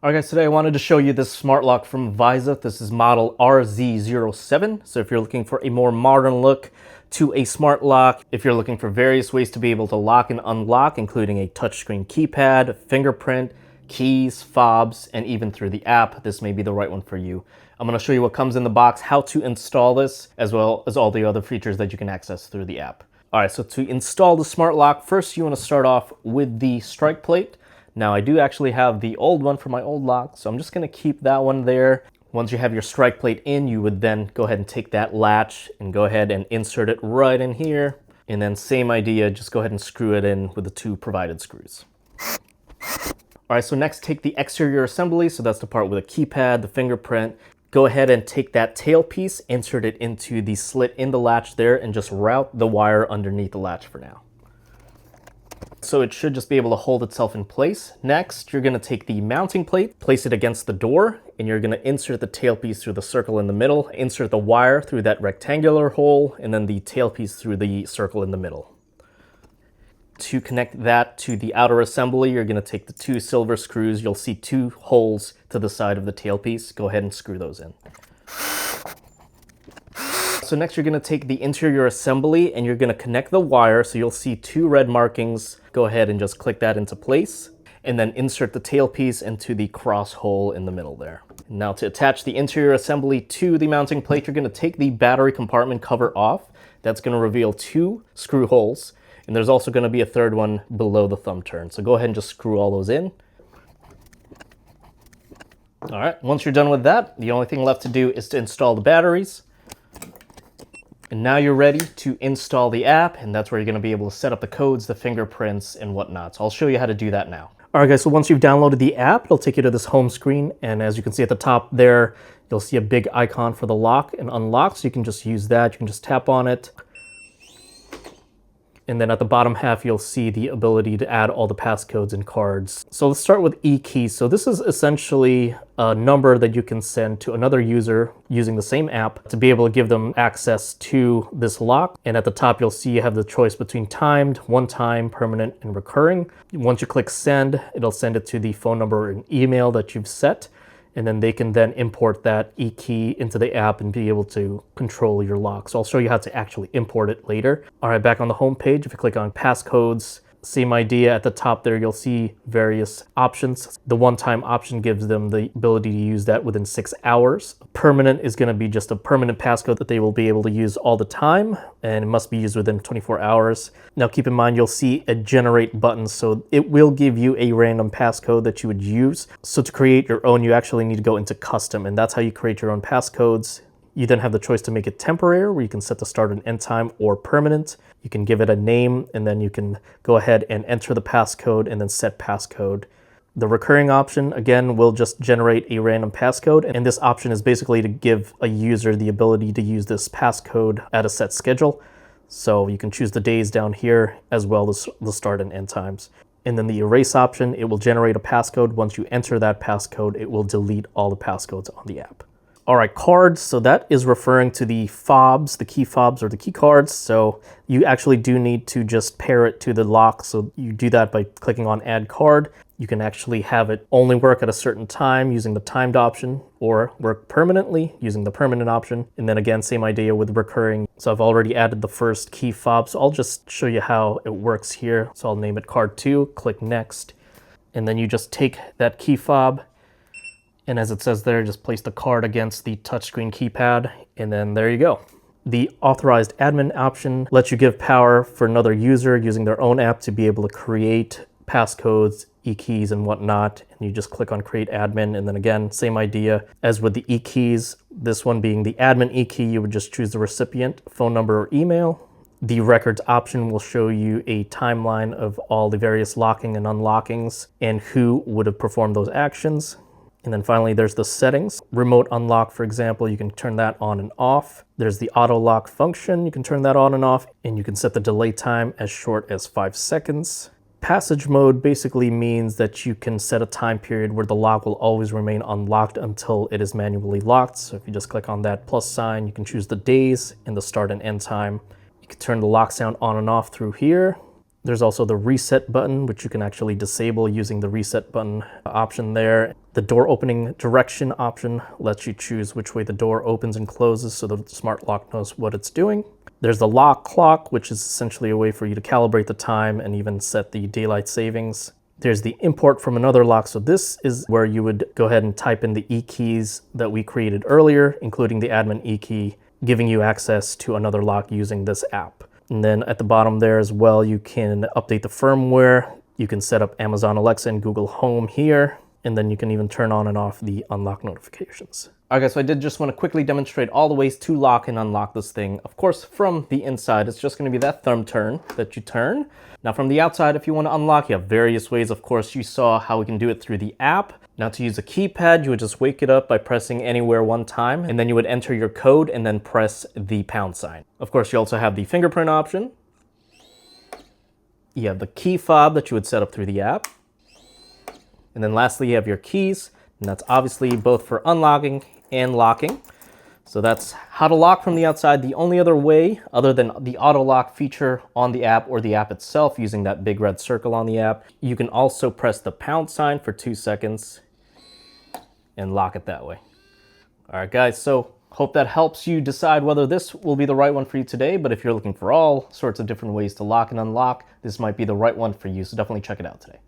Alright guys, today I wanted to show you this smart lock from Veise. This is model RZ07. So if you're looking for a more modern look to a smart lock, if you're looking for various ways to be able to lock and unlock, including a touchscreen keypad, fingerprint, keys, fobs, and even through the app, this may be the right one for you. I'm going to show you what comes in the box, how to install this, as well as all the other features that you can access through the app. Alright, so to install the smart lock, first you want to start off with the strike plate. Now I do actually have the old one for my old lock, so I'm just going to keep that one there. Once you have your strike plate in, you would then go ahead and take that latch and go ahead and insert it right in here. And then same idea, just go ahead and screw it in with the two provided screws. Alright, so next take the exterior assembly, so that's the part with the keypad, the fingerprint. Go ahead and take that tail piece, insert it into the slit in the latch there, and just route the wire underneath the latch for now. So it should just be able to hold itself in place. Next, you're going to take the mounting plate, place it against the door, and you're going to insert the tailpiece through the circle in the middle, insert the wire through that rectangular hole, and then the tailpiece through the circle in the middle. To connect that to the outer assembly, you're going to take the two silver screws. You'll see two holes to the side of the tailpiece. Go ahead and screw those in. So next you're going to take the interior assembly and you're going to connect the wire. So you'll see two red markings. Go ahead and just click that into place and then insert the tailpiece into the cross hole in the middle there. Now to attach the interior assembly to the mounting plate, you're going to take the battery compartment cover off. That's going to reveal two screw holes, and there's also going to be a third one below the thumb turn. So go ahead and just screw all those in. All right, once you're done with that, the only thing left to do is to install the batteries. And now you're ready to install the app, and that's where you're going to be able to set up the codes, the fingerprints, and whatnot. So I'll show you how to do that now. All right, guys, so once you've downloaded the app, it'll take you to this home screen. And as you can see at the top there, you'll see a big icon for the lock and unlock. So you can just use that. You can just tap on it. And then at the bottom half, you'll see the ability to add all the passcodes and cards. So let's start with eKeys. So this is essentially a number that you can send to another user using the same app to be able to give them access to this lock. And at the top, you'll see you have the choice between timed, one time, permanent, and recurring. Once you click send, it'll send it to the phone number and email that you've set. And then they can then import that eKey into the app and be able to control your lock. So I'll show you how to actually import it later. All right, back on the home page, if you click on passcodes, same idea. At the top there, you'll see various options. The one-time option gives them the ability to use that within 6 hours. Permanent is going to be just a permanent passcode that they will be able to use all the time, and it must be used within 24 hours. Now keep in mind, you'll see a generate button, so it will give you a random passcode that you would use. So to create your own, you actually need to go into custom, and that's how you create your own passcodes. You then have the choice to make it temporary, where you can set the start and end time, or permanent. You can give it a name, and then you can go ahead and enter the passcode and then set passcode. The recurring option, again, will just generate a random passcode, and this option is basically to give a user the ability to use this passcode at a set schedule. So you can choose the days down here, as well as the start and end times. And then the erase option, it will generate a passcode. Once you enter that passcode, it will delete all the passcodes on the app. All right, cards, so that is referring to the fobs, the key fobs or the key cards. So you actually do need to just pair it to the lock. So you do that by clicking on add card. You can actually have it only work at a certain time using the timed option, or work permanently using the permanent option. And then again, same idea with recurring. So I've already added the first key fob, so I'll just show you how it works here. So I'll name it card 2, click next, and then you just take that key fob, and as it says there, just place the card against the touchscreen keypad, and then there you go. The authorized admin option lets you give power for another user using their own app to be able to create passcodes, eKeys, and whatnot. And you just click on create admin, and then again, same idea as with the eKeys. This one being the admin eKey, you would just choose the recipient, phone number, or email. The records option will show you a timeline of all the various locking and unlockings and who would have performed those actions. And then finally, there's the settings. Remote unlock, for example, you can turn that on and off. There's the auto lock function. You can turn that on and off, and you can set the delay time as short as 5 seconds. Passage mode basically means that you can set a time period where the lock will always remain unlocked until it is manually locked. So if you just click on that plus sign, you can choose the days and the start and end time. You can turn the lock sound on and off through here. There's also the reset button, which you can actually disable using the reset button option there. The door opening direction option lets you choose which way the door opens and closes so the smart lock knows what it's doing. There's the lock clock, which is essentially a way for you to calibrate the time and even set the daylight savings. There's the import from another lock. So this is where you would go ahead and type in the E keys that we created earlier, including the admin E key, giving you access to another lock using this app. And then at the bottom there as well, you can update the firmware. You can set up Amazon Alexa and Google Home here. And then you can even turn on and off the unlock notifications. All right, guys, so I did just want to quickly demonstrate all the ways to lock and unlock this thing. Of course, from the inside, it's just going to be that thumb turn that you turn. Now from the outside, if you want to unlock, you have various ways. Of course, you saw how we can do it through the app. Now to use a keypad, you would just wake it up by pressing anywhere one time, and then you would enter your code and then press the pound sign. Of course, you also have the fingerprint option. You have the key fob that you would set up through the app. And then lastly, you have your keys, and that's obviously both for unlocking and locking. So that's how to lock from the outside. The only other way, other than the auto lock feature on the app or the app itself using that big red circle on the app, you can also press the pound sign for 2 seconds and lock it that way. All right, guys, so hope that helps you decide whether this will be the right one for you today. But if you're looking for all sorts of different ways to lock and unlock, this might be the right one for you. So definitely check it out today.